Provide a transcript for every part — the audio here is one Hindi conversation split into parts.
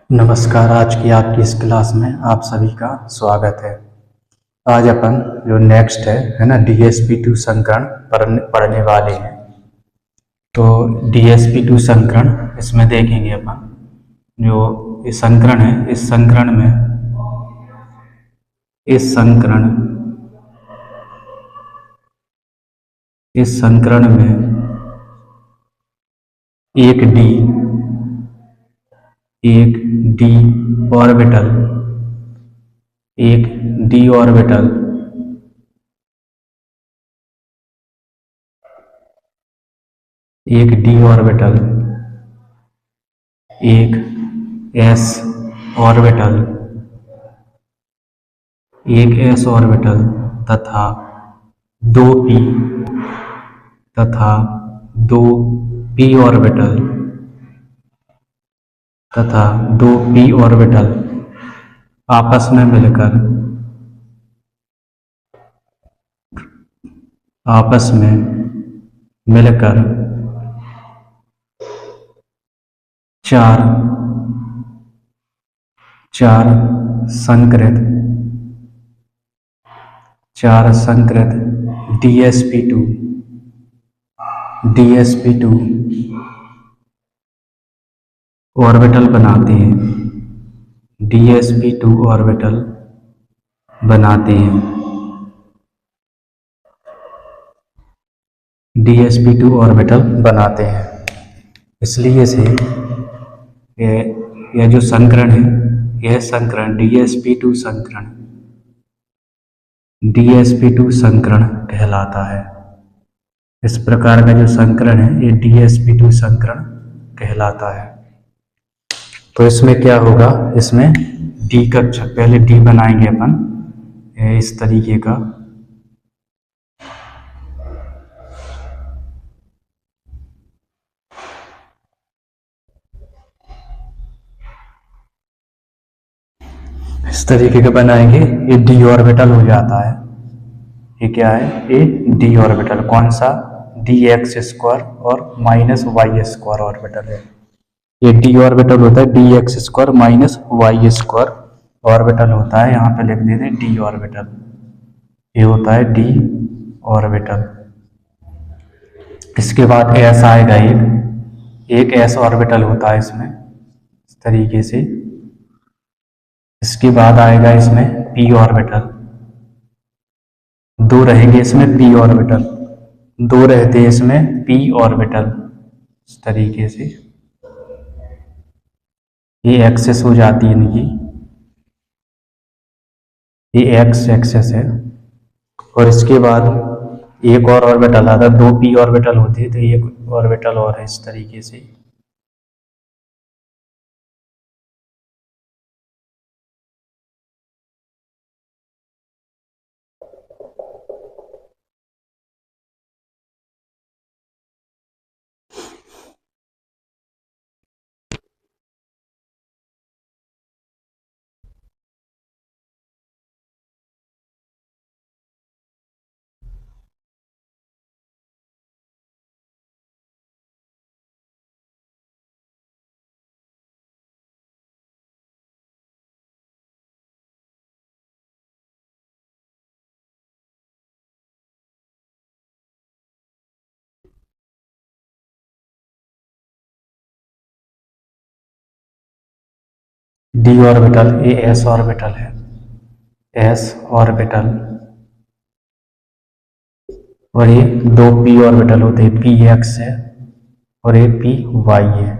नमस्कार। आज की आपकी इस क्लास में आप सभी का स्वागत है। आज अपन जो नेक्स्ट है ना, DSP2 संस्करण पढ़ने वाले हैं। तो DSP2 संस्करण इसमें देखेंगे अपन जो इस संस्करण है, इस संस्करण इस संस्करण में एक डी ऑर्बिटल एक डी ऑर्बिटल एक डी ऑर्बिटल एक एस ऑर्बिटल तथा दो पी तथा दो पी ऑर्बिटल तथा दो पी ऑर्बिटल आपस में मिलकर चार चार संकृत DSP2 ऑर्बिटल बनाते हैं। DSP2 ऑर्बिटल बनाते हैं। DSP2 ऑर्बिटल बनाते हैं। इसलिए से यह जो संकरण है, यह संकरण DSP2 संकरण कहलाता है। इस प्रकार का जो संकरण है ये DSP2 संकरण कहलाता है। तो इसमें क्या होगा, इसमें डी कक्षक, पहले डी बनाएंगे अपन इस तरीके का। इस तरीके का बनाएंगे, ये डी ऑर्बिटल हो जाता है। ये क्या है, ये डी ऑर्बिटल, कौन सा, dx² और -y² ऑर्बिटल है। ये डी ऑर्बिटल होता है, dx² -y² ऑर्बिटल होता है। यहाँ पे लिख देते हैं डी ऑर्बिटल, ये होता है डी ऑर्बिटल। इसके बाद एस आएगा, एक एस ऑर्बिटल होता है इसमें, इस तरीके से। इसके बाद आएगा इसमें पी ऑर्बिटल, दो रहेंगे इसमें पी ऑर्बिटल, दो रहते हैं इसमें पी ऑर्बिटल, इस तरीके से। ये एक्सेस हो जाती है इनकी, ये एक्स एक्सेस है। और इसके बाद एक और ऑर्बिटल आता है, दो पी ऑर्बिटल होते हैं तो एक ऑर्बिटल और है, इस तरीके से। डी ऑर्बिटल, ये एस ऑर्बिटल है, एस ऑर्बिटल। और ये दो पी ऑर्बिटल होते हैं, पी एक्स है और ये पी वाई है,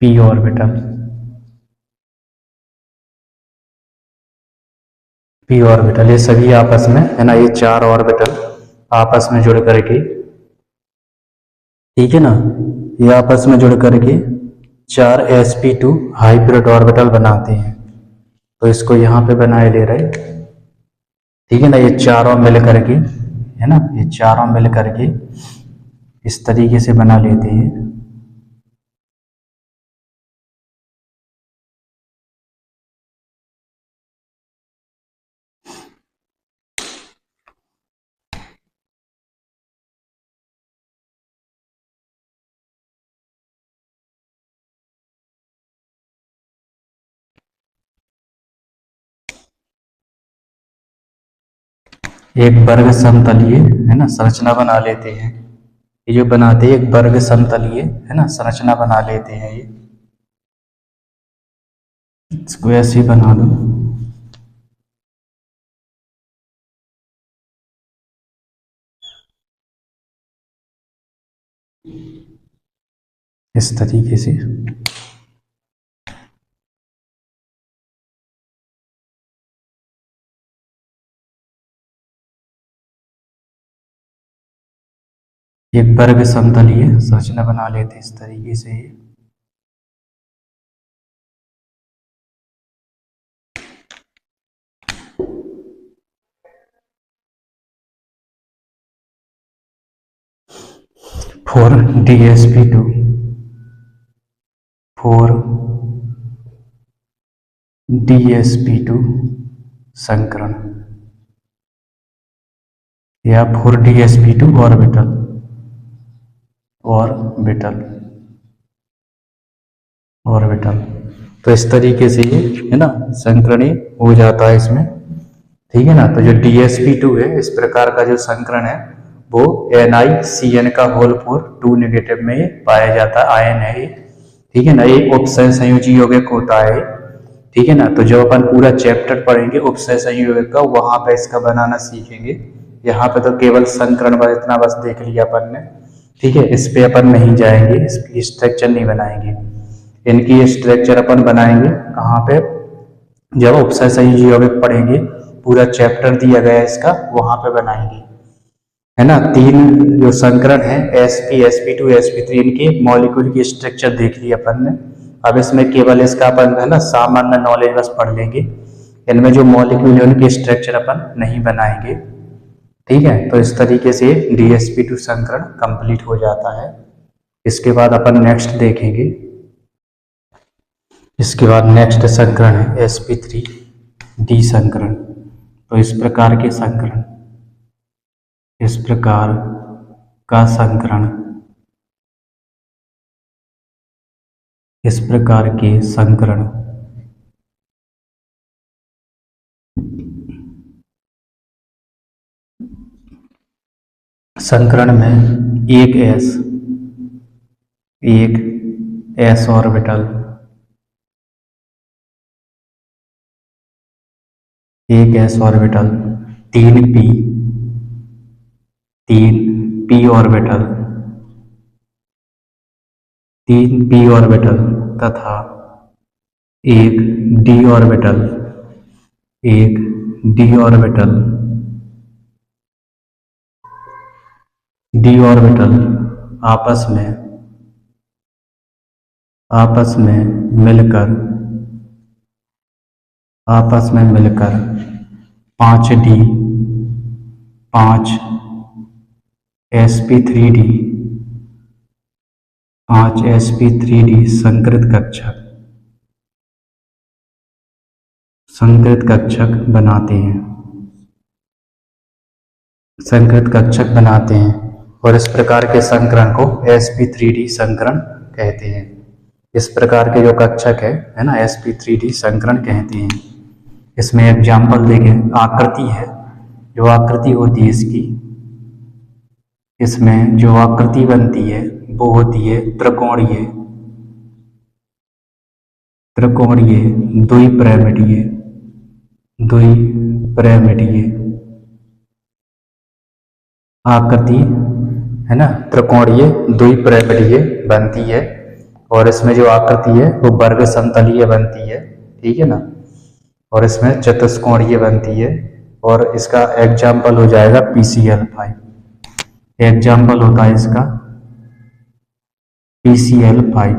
पी ऑर्बिटल, पी ऑर्बिटल। ये सभी आपस में है ना, ये चार ऑर्बिटल आपस में जुड़ करके, ठीक है ना, ये आपस में जुड़ करके चार sp2 हाइब्रिड ऑर्बिटल बनाते हैं। तो इसको यहाँ पे बनाए ले रहे, ठीक है ना, ये चारों मिल करके, है ना, ये चारों मिल करके इस तरीके से बना लेते हैं। एक वर्ग समतलीय है ना संरचना बना लेते हैं। ये जो बनाते हैं एक वर्ग समतलीय है ना संरचना बना लेते हैं। ये इसको ऐसे ही बना दो। इस तरीके से एक वर्ग समतलीय संरचना बना लेते इस तरीके से। फॉर DsP2 फॉर DsP2 संकरण या फॉर DsP2 ऑर्बिटल ऑर्बिटल। तो इस तरीके से ये है ना संकरणीय हो जाता है इसमें। ठीक है ना। तो जो DsP2 है इस प्रकार का जो संकरण है वो NiCN का होल 4 नेगेटिव में ये पाया जाता है, आयन है ये। ठीक है ना। ये उपसय संयोजी यौगिक होता है। ठीक है ना। तो जब अपन पूरा चैप्टर पढ़ेंगे उपसय संयोजक का वहां पे इसका बनाना सीखेंगे। यहाँ पे तो केवल संकरण बस इतना बस देख लिया अपन ने। ठीक है। इस पे अपन नहीं जाएंगे, इसकी स्ट्रक्चर नहीं बनाएंगे। इनकी स्ट्रक्चर अपन बनाएंगे कहाँ पे, जब उपसय संयोजी यौगिक पढ़ेंगे पूरा चैप्टर दिया गया है इसका वहां पे बनाएंगे। है ना। तीन जो संकरण है sp sp2 sp3 इनके मॉलिक्यूल की स्ट्रक्चर देख ली अपन ने। अब इसमें केवल इसका अपन है ना सामान्य नॉलेज बस पढ़ लेंगे। इनमें जो मॉलिक्यूल है उनकी स्ट्रक्चर अपन नहीं बनाएंगे। ठीक है। तो इस तरीके से DsP2 संकरण कंप्लीट हो जाता है। इसके बाद अपन नेक्स्ट देखेंगे। इसके बाद नेक्स्ट संकरण है sp3D संकरण। तो इस प्रकार के संकरण, इस प्रकार का संकरण, इस प्रकार के संकरण संकरण में एक s ऑर्बिटल, एक s ऑर्बिटल, तीन p ऑर्बिटल, तीन p ऑर्बिटल तथा एक d ऑर्बिटल, एक d ऑर्बिटल, d ऑर्बिटल आपस में मिलकर 5D 5 sp3D 5 sp3D संकृत कक्षक बनाते हैं और इस प्रकार के संकरण को sp3D संकरण कहते हैं। इस प्रकार के जो कक्षक है ना sp3D संकरण कहते हैं। इसमें एग्जाम्पल देखें, आकृति है, जो आकृति होती है इसकी, इसमें जो आकृति बनती है वो होती है त्रिकोणीय द्विपिरामिडीय आकृति है ना, त्रिकोणीय द्विपिरामिडीय बनती है। और इसमें जो आकृति है वो वर्ग समतलीय बनती है। ठीक है ना। और इसमें चतुष्कोणीय बनती है। और इसका एग्जाम्पल हो जाएगा PCl5। एग्जाम्पल होता है इसका PCl5।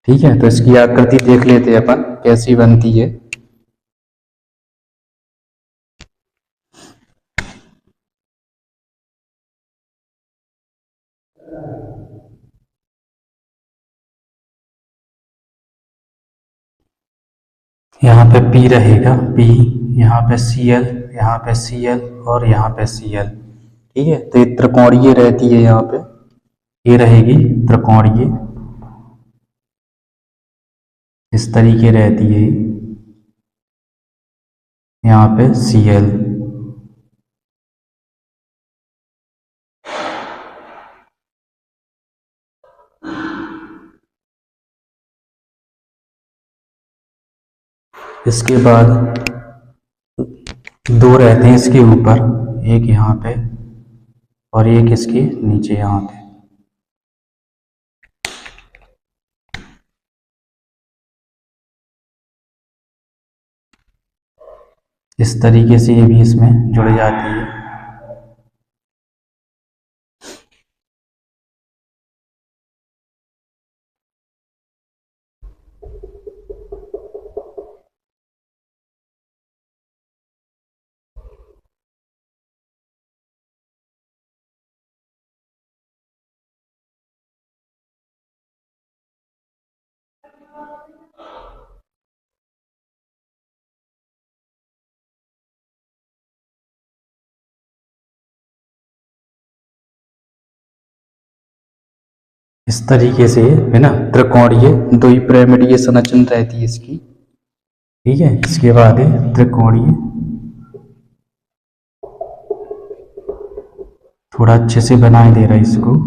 ठीक है। तो इसकी आकृति देख लेते हैं अपन कैसी बनती है। यहाँ पे P रहेगा, P, यहाँ पे Cl, यहाँ पे Cl और यहाँ पे Cl। ठीक है। तो ये त्रिकोणीय रहती है। यहाँ पे ये रहेगी त्रिकोणीय, इस तरीके रहती है। यहाँ पे Cl इसके बाद दो रहते हैं इसके ऊपर, एक यहाँ पे और एक इसके नीचे यहाँ पे। इस तरीके से ये भी इसमें जुड़ जाती है। इस तरीके से है ना त्रिकोणीय द्विपिरामिडीय संरचना रहती है इसकी। ठीक है, इसके बाद है त्रिकोणीय। थोड़ा अच्छे से बनाए दे रहा है इसको।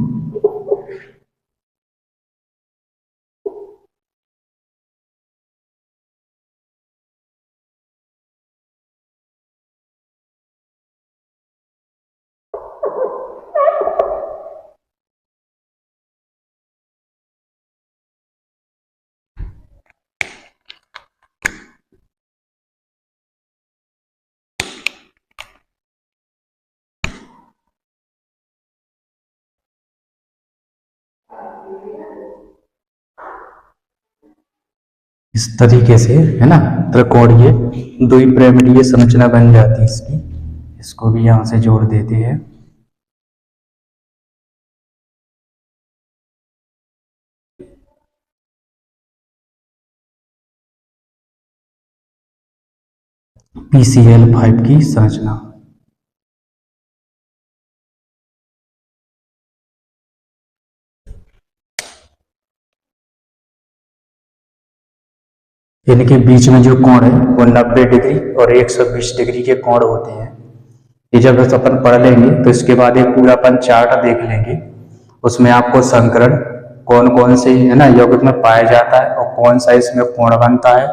इस तरीके से है ना त्रिकोणीय द्विपिरामिडीय संरचना बन जाती है इसकी। इसको भी यहां से जोड़ देते हैं। PCl5 की संरचना। इनके बीच में जो कोण है वो 90 डिग्री और 120 डिग्री के कोण होते हैं। ये जब अपन पढ़ लेंगे तो इसके बाद एक पूरा अपन चार्ट देख लेंगे। उसमें आपको संकरण कौन कौन से है ना यौगिक में पाया जाता है और कौन सा इसमें कोण बनता है,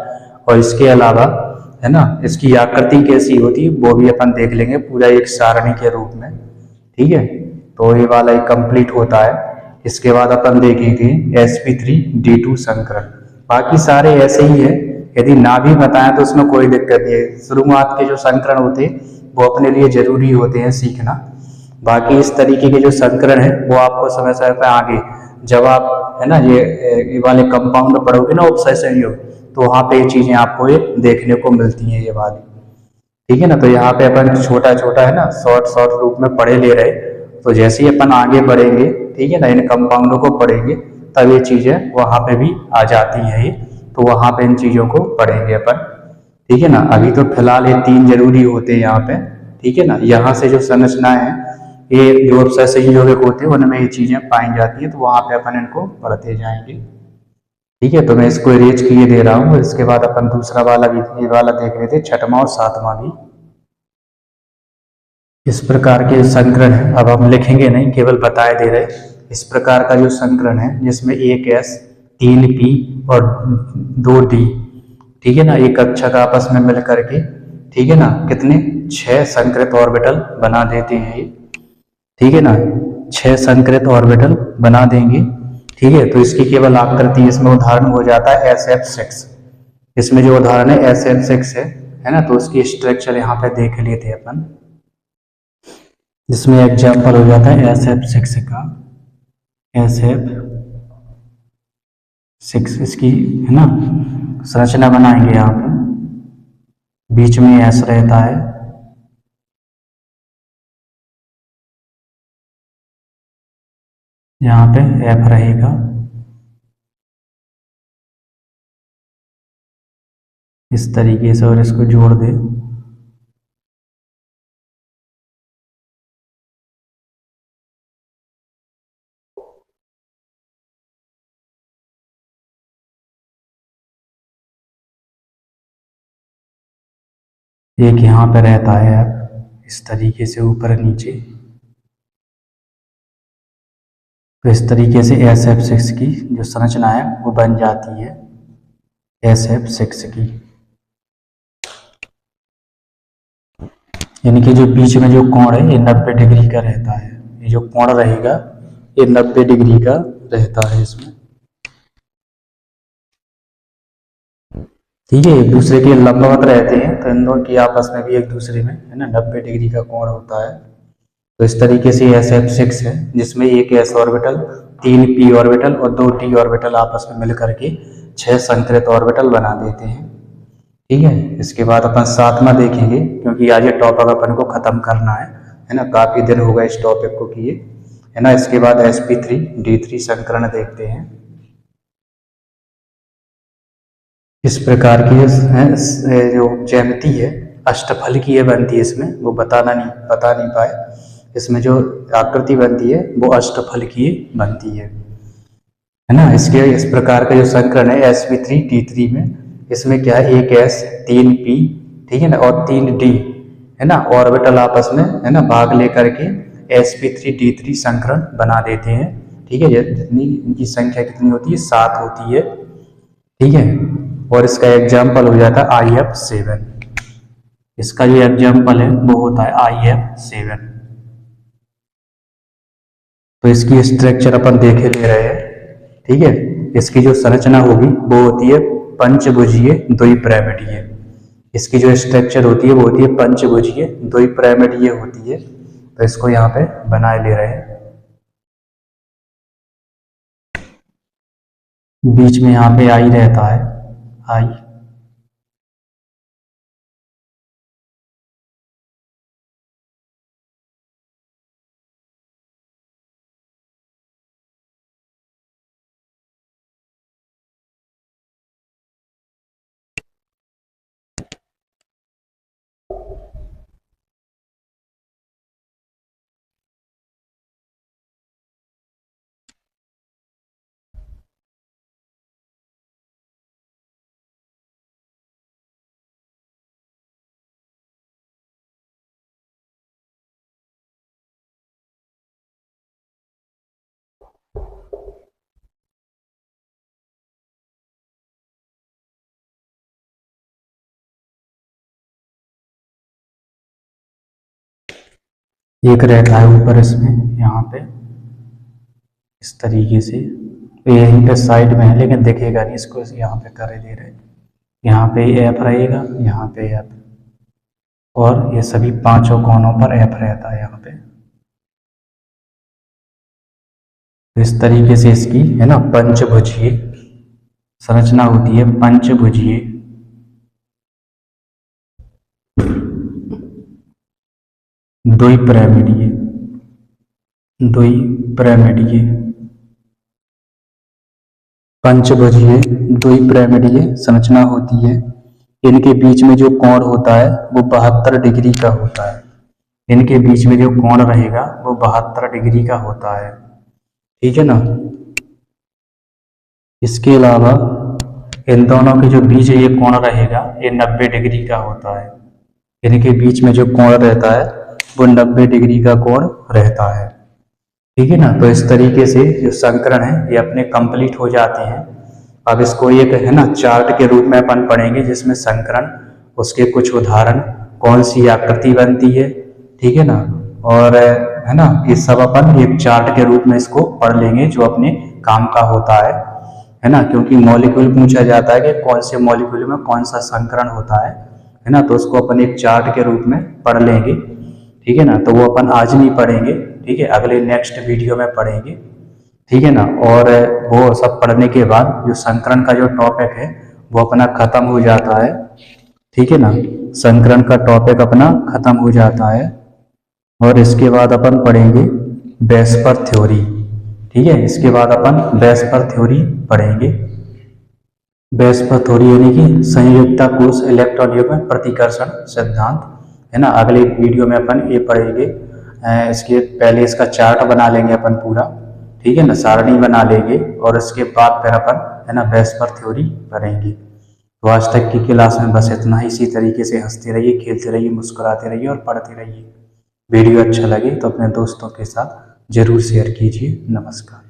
और इसके अलावा है ना इसकी आकृति कैसी होती है वो भी अपन देख लेंगे पूरा एक सारणी के रूप में। ठीक है, तो ये वाला एक कंप्लीट होता है। इसके बाद अपन देखेंगे sp3d2 संकरण। बाकी सारे ऐसे ही है, यदि ना भी बताएं तो उसमें कोई दिक्कत नहीं है। शुरुआत के जो संकरण होते हैं वो अपने लिए जरूरी होते हैं सीखना। बाकी इस तरीके के जो संकरण है वो आपको समय समय पर आगे जब आप है ना ये वाले कंपाउंड पढ़ोगे ना उपसहसंयोग, तो वहां पे ये चीजें आपको ये देखने को मिलती हैं ये वाली। ठीक है ना, तो यहाँ पे अपन छोटा छोटा है ना शॉर्ट शॉर्ट रूप में पढ़े ले रहे। तो जैसे ही अपन आगे बढ़ेंगे ठीक है ना इन कंपाउंडों को पढ़ेंगे तब ये चीजें वहां पे भी आ जाती हैं ये, तो वहां पे इन चीजों को पढ़ेंगे अपन। ठीक है ना, अभी तो फिलहाल ये तीन जरूरी होते हैं यहाँ पे। ठीक है ना, यहाँ से जो संरचनाएं हैं ये जो सहसंयोजक यौगिक होते हैं उनमें ये चीजें पाई जाती है, तो वहां पे अपन इनको पढ़ते जाएंगे। ठीक है, तो मैं इसको इरेज किए दे रहा हूँ। इसके बाद अपन दूसरा वाला भी ये वाला देख रहे थे, छठवां और सातवां भी। इस प्रकार के संकरण है, अब हम लिखेंगे नहीं केवल बताए दे रहे। इस प्रकार का जो संकरण है जिसमें एक S 3 P और 2 D, ठीक है ना, एक कक्षक आपस में मिल करके ठीक है ना कितने 6 संकृत ऑर्बिटल बना देते हैं ये। ठीक है ना, 6 संकृत ऑर्बिटल बना देंगे। ठीक है, तो इसकी केवल आकृति इसमें उदाहरण हो जाता है SF6। इसमें जो उदाहरण है SF6 है ना, तो उसकी स्ट्रक्चर यहाँ पे देख लेते हैं अपन। जिसमें एग्जाम्पल हो जाता है SF6 का। SF6 इसकी है ना संरचना बनाएंगे यहाँ पे। बीच में S रहता है, यहाँ पे F रहेगा। इस तरीके से, और इसको जोड़ दे। एक यहाँ पे रहता है F, इस तरीके से ऊपर नीचे। तो इस तरीके से SF6 की जो संरचना है वो बन जाती है SF6 की। यानी कि जो बीच में जो कोण है ये 90 डिग्री का रहता है। ये जो कोण रहेगा ये 90 डिग्री का रहता है इसमें। ठीक है, एक दूसरे के लंबवत रहते हैं तो इन दोनों की आपस में भी एक दूसरे में है ना 90 डिग्री का कोण होता है। तो इस तरीके से SF6 है जिसमें एक s ऑर्बिटल, 3 p ऑर्बिटल और 2 d ऑर्बिटल आपस में मिलकर के 6 संकृत ऑर्बिटल बना देते हैं। ठीक है, इसके बाद अपन सातवां देखेंगे क्योंकि आज ये टॉपिक अपन को खत्म करना है ना, काफी दिन हो गए इस टॉपिक को किए, है ना। इसके बाद sp3d3 संकरण देखते हैं। इस प्रकार की जो ज्यामिति है अष्टफल की ये बनती है, इसमें वो बता नहीं पाए, इसमें जो आकृति बनती है वो अष्टफल की बनती है ना। इसके इस प्रकार का जो संकरण है sp3d3 में, इसमें क्या है, एक s 3 p, ठीक है ना, और 3 d, है ना, ऑर्बिटल आपस में है ना भाग लेकर के sp3d3 संकरण बना देते हैं। ठीक है, जितनी इनकी संख्या कितनी होती है, 7 होती है। ठीक है, और इसका एग्जाम्पल हो जाता है IF7। इसका जो एग्जाम्पल है वो होता है IF7। तो इसकी स्ट्रक्चर अपन देखे ले रहे हैं। ठीक है, इसकी जो संरचना होगी वो होती है पंचभुजीय द्विपिरामिडीय। इसकी जो स्ट्रक्चर होती है वो होती है पंचभुजीय द्विपिरामिडीय होती है। तो इसको यहाँ पे बनाए ले रहे हैं। बीच में यहाँ पे आई रहता है, आई। एक रहता है ऊपर इसमें यहाँ पे इस तरीके से, तो यहीं पे साइड में है लेकिन दिखेगा नहीं, इसको यहाँ पे कर दे रहे। यहाँ पे F रहेगा, यहाँ पे F, और ये सभी पांचों कोनों पर F रहता है यहाँ पे। तो इस तरीके से इसकी है ना पंचभुजीय संरचना होती है, पंचभुजीय द्विपिरामिडीय पंचभुजीय द्विपिरामिडीय संरचना होती है। इनके बीच में जो कोण होता है वो 72 डिग्री का होता है। इनके बीच में जो कोण रहेगा वो 72 डिग्री का होता है। ठीक है ना। इसके अलावा इन दोनों के जो बीच ये कोण रहेगा ये 90 डिग्री का होता है। इनके बीच में जो कोण रहता है वो 90 डिग्री का कोण रहता है। ठीक है ना। तो इस तरीके से जो संकरण है ये अपने कंप्लीट हो जाते हैं। अब इसको एक है ना चार्ट के रूप में अपन पढ़ेंगे जिसमें संकरण, उसके कुछ उदाहरण, कौन सी आकृति बनती है, ठीक है ना, और है ना ये सब अपन एक चार्ट के रूप में इसको पढ़ लेंगे जो अपने काम का होता है ना। क्योंकि मॉलिक्यूल पूछा जाता है कि कौन से मॉलिक्यूल में कौन सा संकरण होता है ना, तो उसको अपन एक चार्ट के रूप में पढ़ लेंगे। ठीक है ना। तो वो अपन आज नहीं पढ़ेंगे, ठीक है, अगले नेक्स्ट वीडियो में पढ़ेंगे। ठीक है ना। और वो सब पढ़ने के बाद जो संकरण का जो टॉपिक है वो अपना खत्म हो जाता है। ठीक है ना, संकरण का टॉपिक अपना खत्म हो जाता है। और इसके बाद अपन पढ़ेंगे वेस्पर थ्योरी। ठीक है, इसके बाद अपन वेस्पर थ्योरी पढ़ेंगे। वेस्पर थ्योरी यानी कि संयुक्ता कोश इलेक्ट्रॉन युग्म प्रतिकर्षण सिद्धांत, है ना। अगले वीडियो में अपन ये पढ़ेंगे। इसके पहले इसका चार्ट बना लेंगे अपन पूरा, ठीक है ना, सारणी बना लेंगे, और इसके बाद फिर अपन है ना वेस्पर थ्योरी पढ़ेंगे। तो आज तक की क्लास में बस इतना ही। इसी तरीके से हंसते रहिए, खेलते रहिए, मुस्कुराते रहिए और पढ़ते रहिए। वीडियो अच्छा लगे तो अपने दोस्तों के साथ जरूर शेयर कीजिए। नमस्कार।